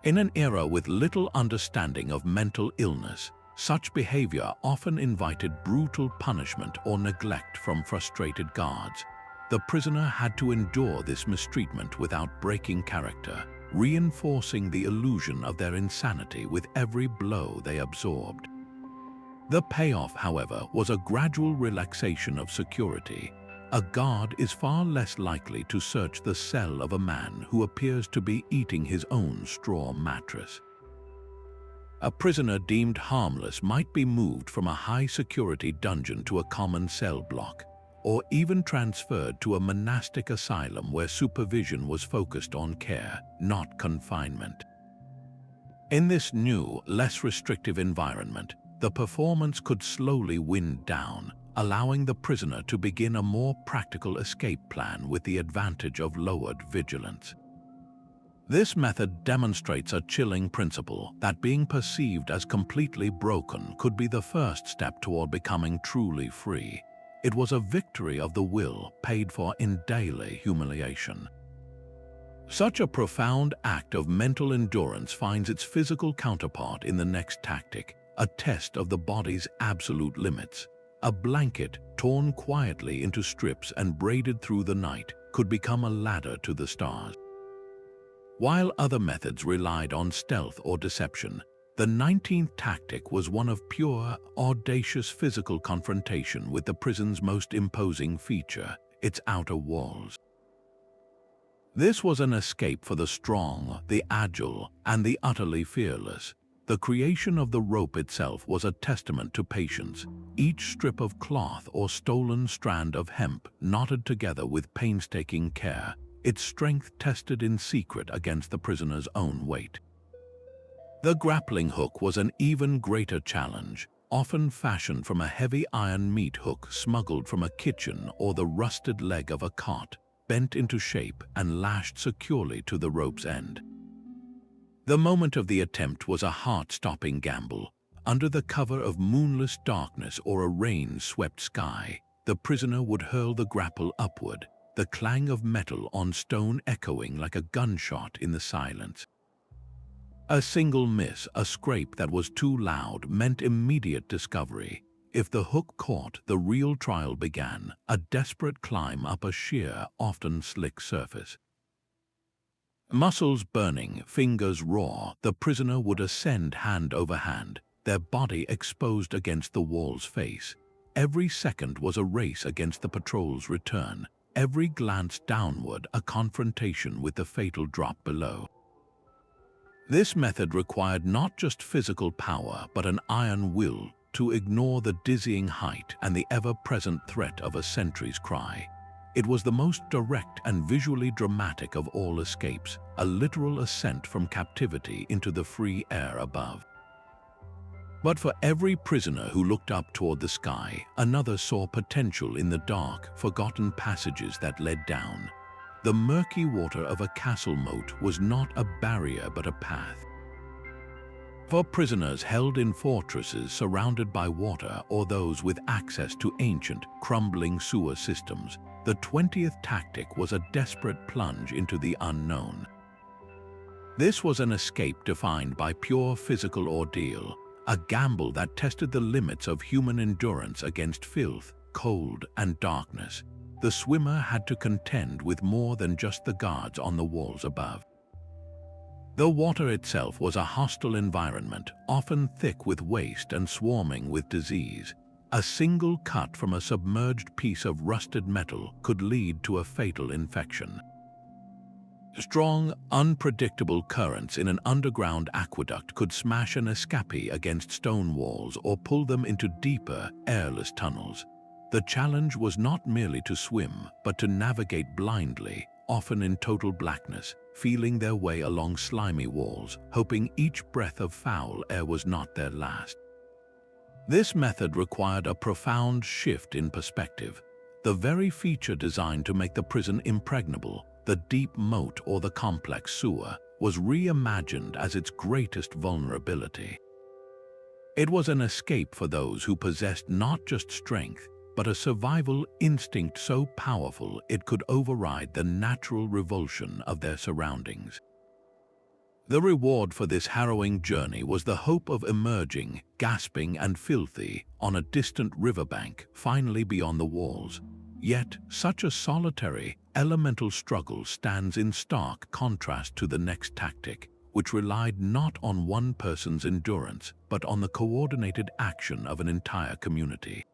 In an era with little understanding of mental illness, such behavior often invited brutal punishment or neglect from frustrated guards. The prisoner had to endure this mistreatment without breaking character, reinforcing the illusion of their insanity with every blow they absorbed. The payoff, however, was a gradual relaxation of security. A guard is far less likely to search the cell of a man who appears to be eating his own straw mattress. A prisoner deemed harmless might be moved from a high-security dungeon to a common cell block, or even transferred to a monastic asylum where supervision was focused on care, not confinement. In this new, less restrictive environment, the performance could slowly wind down, allowing the prisoner to begin a more practical escape plan with the advantage of lowered vigilance. This method demonstrates a chilling principle that being perceived as completely broken could be the first step toward becoming truly free. It was a victory of the will paid for in daily humiliation. Such a profound act of mental endurance finds its physical counterpart in the next tactic, a test of the body's absolute limits. A blanket, torn quietly into strips and braided through the night, could become a ladder to the stars. While other methods relied on stealth or deception, The 19th tactic was one of pure, audacious physical confrontation with the prison's most imposing feature, its outer walls. This was an escape for the strong, the agile, and the utterly fearless. The creation of the rope itself was a testament to patience. Each strip of cloth or stolen strand of hemp knotted together with painstaking care, its strength tested in secret against the prisoner's own weight. The grappling hook was an even greater challenge, often fashioned from a heavy iron meat hook smuggled from a kitchen or the rusted leg of a cot, bent into shape and lashed securely to the rope's end. The moment of the attempt was a heart-stopping gamble. Under the cover of moonless darkness or a rain-swept sky, the prisoner would hurl the grapple upward, the clang of metal on stone echoing like a gunshot in the silence. A single miss, a scrape that was too loud, meant immediate discovery. If the hook caught, the real trial began, a desperate climb up a sheer, often slick surface. Muscles burning, fingers raw, the prisoner would ascend hand over hand, their body exposed against the wall's face. Every second was a race against the patrol's return, every glance downward a confrontation with the fatal drop below. This method required not just physical power but an iron will to ignore the dizzying height and the ever-present threat of a sentry's cry. It was the most direct and visually dramatic of all escapes, a literal ascent from captivity into the free air above. But for every prisoner who looked up toward the sky, another saw potential in the dark, forgotten passages that led down. The murky water of a castle moat was not a barrier but a path. For prisoners held in fortresses surrounded by water or those with access to ancient, crumbling sewer systems, the 20th tactic was a desperate plunge into the unknown. This was an escape defined by pure physical ordeal, a gamble that tested the limits of human endurance against filth, cold, and darkness. The swimmer had to contend with more than just the guards on the walls above. The water itself was a hostile environment, often thick with waste and swarming with disease. A single cut from a submerged piece of rusted metal could lead to a fatal infection. Strong, unpredictable currents in an underground aqueduct could smash an escapee against stone walls or pull them into deeper, airless tunnels. The challenge was not merely to swim, but to navigate blindly, often in total blackness, feeling their way along slimy walls, hoping each breath of foul air was not their last. This method required a profound shift in perspective. The very feature designed to make the prison impregnable, the deep moat or the complex sewer, was reimagined as its greatest vulnerability. It was an escape for those who possessed not just strength, but a survival instinct so powerful it could override the natural revulsion of their surroundings. The reward for this harrowing journey was the hope of emerging, gasping and filthy, on a distant riverbank, finally beyond the walls. Yet, such a solitary, elemental struggle stands in stark contrast to the next tactic, which relied not on one person's endurance, but on the coordinated action of an entire community.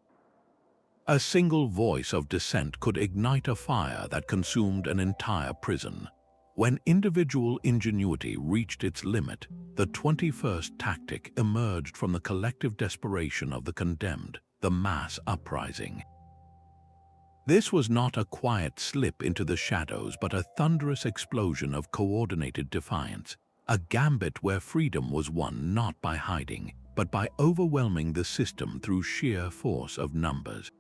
A single voice of dissent could ignite a fire that consumed an entire prison. When individual ingenuity reached its limit, the 21st tactic emerged from the collective desperation of the condemned, the mass uprising. This was not a quiet slip into the shadows, but a thunderous explosion of coordinated defiance, a gambit where freedom was won not by hiding, but by overwhelming the system through sheer force of numbers.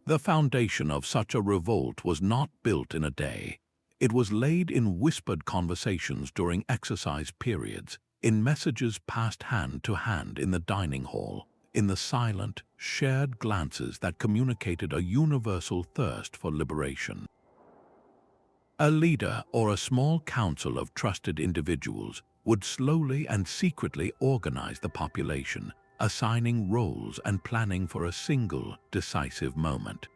The foundation of such a revolt was not built in a day. It was laid in whispered conversations during exercise periods, in messages passed hand to hand in the dining hall, in the silent, shared glances that communicated a universal thirst for liberation. A leader or a small council of trusted individuals would slowly and secretly organize the population, assigning roles and planning for a single, decisive moment.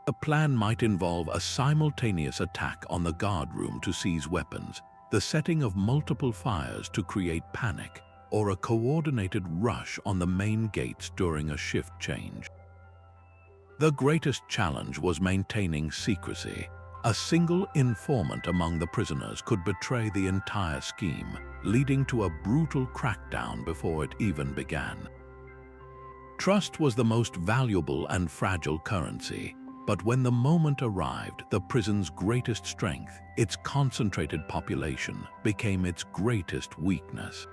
A plan might involve a simultaneous attack on the guardroom to seize weapons, the setting of multiple fires to create panic, or a coordinated rush on the main gates during a shift change. The greatest challenge was maintaining secrecy. A single informant among the prisoners could betray the entire scheme, leading to a brutal crackdown before it even began. Trust was the most valuable and fragile currency, but when the moment arrived, the prison's greatest strength, its concentrated population, became its greatest weakness.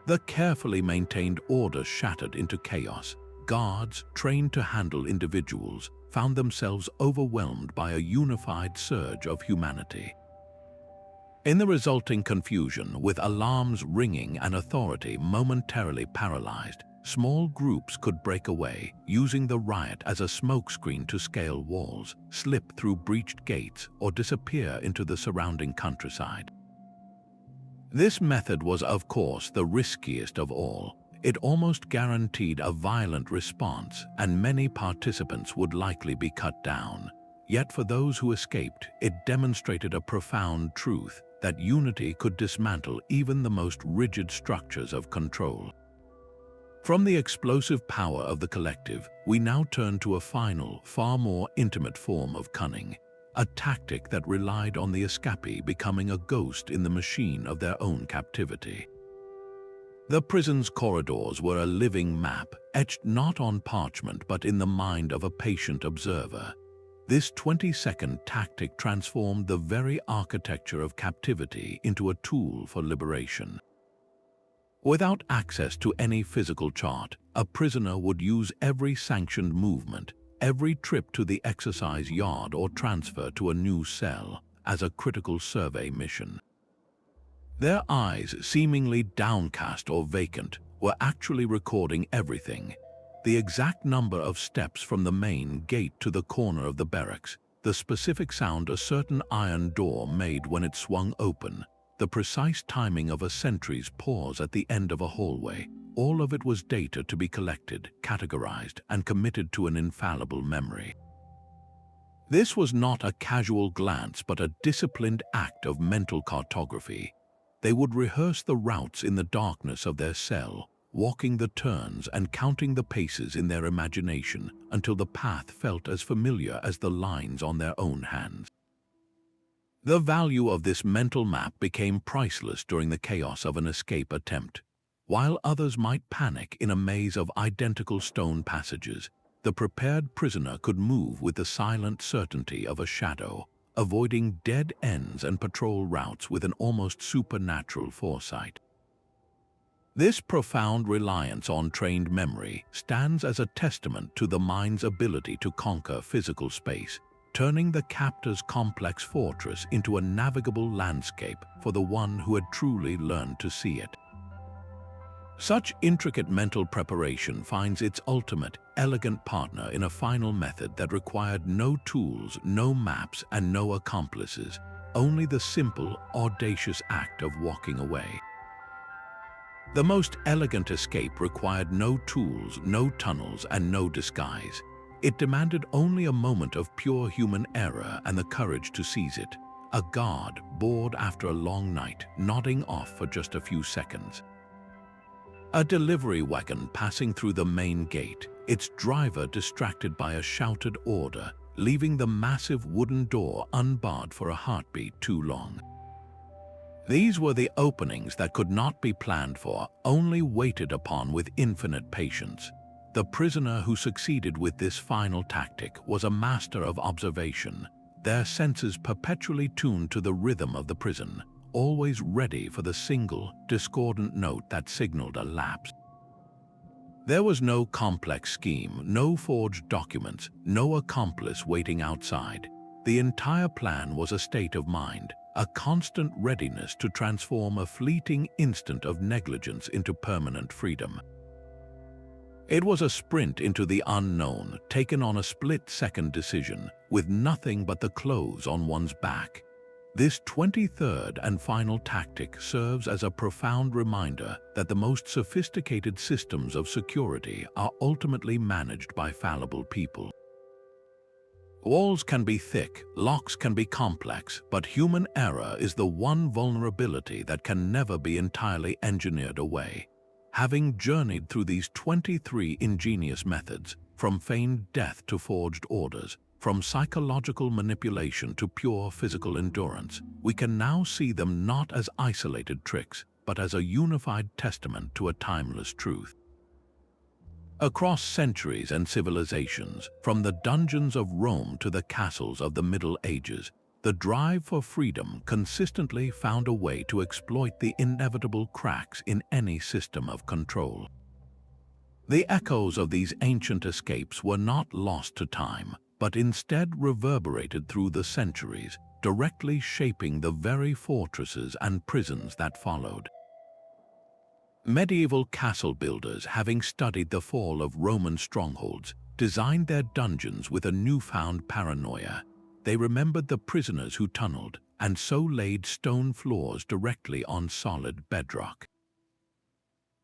The carefully maintained order shattered into chaos. Guards, trained to handle individuals, found themselves overwhelmed by a unified surge of humanity. In the resulting confusion, with alarms ringing and authority momentarily paralyzed, small groups could break away, using the riot as a smokescreen to scale walls, slip through breached gates, or disappear into the surrounding countryside. This method was, of course, the riskiest of all. It almost guaranteed a violent response, and many participants would likely be cut down. Yet for those who escaped, it demonstrated a profound truth that unity could dismantle even the most rigid structures of control. From the explosive power of the collective, we now turn to a final, far more intimate form of cunning, a tactic that relied on the escapee becoming a ghost in the machine of their own captivity. The prison's corridors were a living map, etched not on parchment but in the mind of a patient observer. This 20-second tactic transformed the very architecture of captivity into a tool for liberation. Without access to any physical chart, a prisoner would use every sanctioned movement, every trip to the exercise yard or transfer to a new cell, as a critical survey mission. Their eyes, seemingly downcast or vacant, were actually recording everything. The exact number of steps from the main gate to the corner of the barracks, the specific sound a certain iron door made when it swung open, the precise timing of a sentry's pause at the end of a hallway, all of it was data to be collected, categorized, and committed to an infallible memory. This was not a casual glance but a disciplined act of mental cartography. They would rehearse the routes in the darkness of their cell, walking the turns and counting the paces in their imagination until the path felt as familiar as the lines on their own hands. The value of this mental map became priceless during the chaos of an escape attempt. While others might panic in a maze of identical stone passages, the prepared prisoner could move with the silent certainty of a shadow, avoiding dead ends and patrol routes with an almost supernatural foresight. This profound reliance on trained memory stands as a testament to the mind's ability to conquer physical space, turning the captor's complex fortress into a navigable landscape for the one who had truly learned to see it. Such intricate mental preparation finds its ultimate, elegant partner in a final method that required no tools, no maps, and no accomplices, only the simple, audacious act of walking away. The most elegant escape required no tools, no tunnels, and no disguise. It demanded only a moment of pure human error and the courage to seize it, a guard, bored after a long night, nodding off for just a few seconds. A delivery wagon passing through the main gate, its driver distracted by a shouted order, leaving the massive wooden door unbarred for a heartbeat too long. These were the openings that could not be planned for, only waited upon with infinite patience. The prisoner who succeeded with this final tactic was a master of observation, their senses perpetually tuned to the rhythm of the prison, always ready for the single, discordant note that signaled a lapse. There was no complex scheme, no forged documents, no accomplice waiting outside. The entire plan was a state of mind, a constant readiness to transform a fleeting instant of negligence into permanent freedom. It was a sprint into the unknown, taken on a split-second decision, with nothing but the clothes on one's back. This 23rd and final tactic serves as a profound reminder that the most sophisticated systems of security are ultimately managed by fallible people. Walls can be thick, locks can be complex, but human error is the one vulnerability that can never be entirely engineered away. Having journeyed through these 23 ingenious methods, from feigned death to forged orders, from psychological manipulation to pure physical endurance, we can now see them not as isolated tricks, but as a unified testament to a timeless truth. Across centuries and civilizations, from the dungeons of Rome to the castles of the Middle Ages, the drive for freedom consistently found a way to exploit the inevitable cracks in any system of control. The echoes of these ancient escapes were not lost to time, but instead reverberated through the centuries, directly shaping the very fortresses and prisons that followed. Medieval castle builders, having studied the fall of Roman strongholds, designed their dungeons with a newfound paranoia. They remembered the prisoners who tunneled, and so laid stone floors directly on solid bedrock.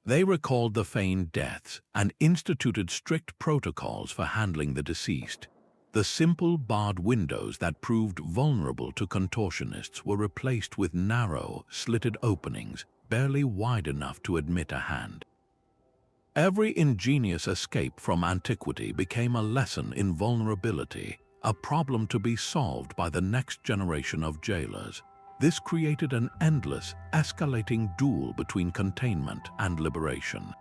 They recalled the feigned deaths and instituted strict protocols for handling the deceased. The simple barred windows that proved vulnerable to contortionists were replaced with narrow, slitted openings, barely wide enough to admit a hand. Every ingenious escape from antiquity became a lesson in vulnerability, a problem to be solved by the next generation of jailers. This created an endless, escalating duel between containment and liberation.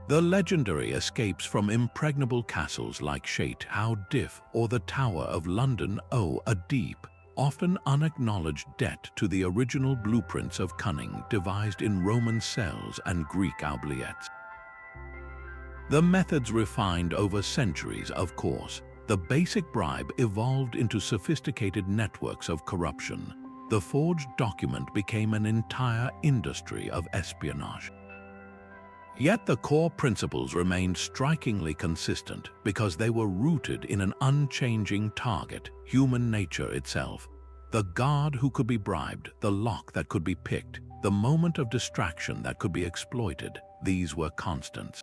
The legendary escapes from impregnable castles like Sheit Diff or the Tower of London owe a deep, often unacknowledged debt to the original blueprints of cunning devised in Roman cells and Greek oubliettes. The methods refined over centuries, of course. The basic bribe evolved into sophisticated networks of corruption. The forged document became an entire industry of espionage. Yet the core principles remained strikingly consistent because they were rooted in an unchanging target, human nature itself. The guard who could be bribed, the lock that could be picked, the moment of distraction that could be exploited, these were constants.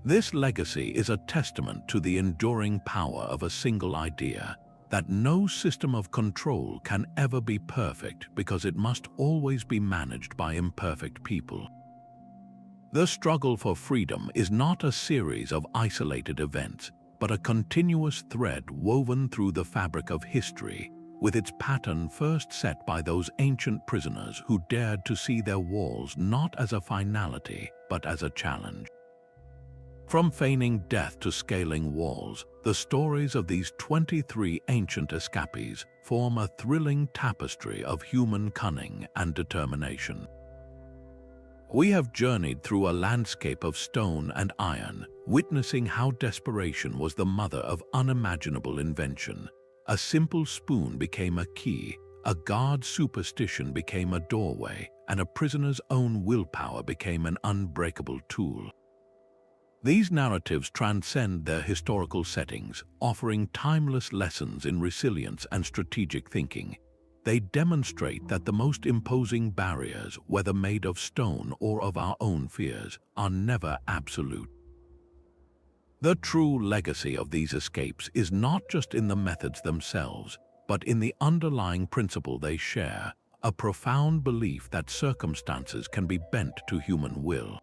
This legacy is a testament to the enduring power of a single idea, that no system of control can ever be perfect because it must always be managed by imperfect people. The struggle for freedom is not a series of isolated events, but a continuous thread woven through the fabric of history, with its pattern first set by those ancient prisoners who dared to see their walls not as a finality, but as a challenge. From feigning death to scaling walls, the stories of these 23 ancient escapees form a thrilling tapestry of human cunning and determination. We have journeyed through a landscape of stone and iron, witnessing how desperation was the mother of unimaginable invention. A simple spoon became a key, a guard's superstition became a doorway, and a prisoner's own willpower became an unbreakable tool. These narratives transcend their historical settings, offering timeless lessons in resilience and strategic thinking. They demonstrate that the most imposing barriers, whether made of stone or of our own fears, are never absolute. The true legacy of these escapes is not just in the methods themselves, but in the underlying principle they share, a profound belief that circumstances can be bent to human will.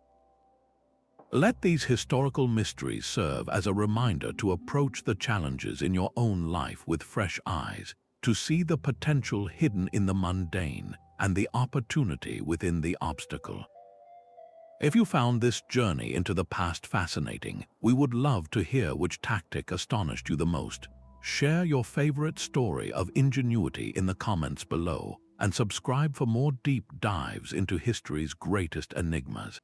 Let these historical mysteries serve as a reminder to approach the challenges in your own life with fresh eyes, to see the potential hidden in the mundane and the opportunity within the obstacle. If you found this journey into the past fascinating, we would love to hear which tactic astonished you the most. Share your favorite story of ingenuity in the comments below, and subscribe for more deep dives into history's greatest enigmas.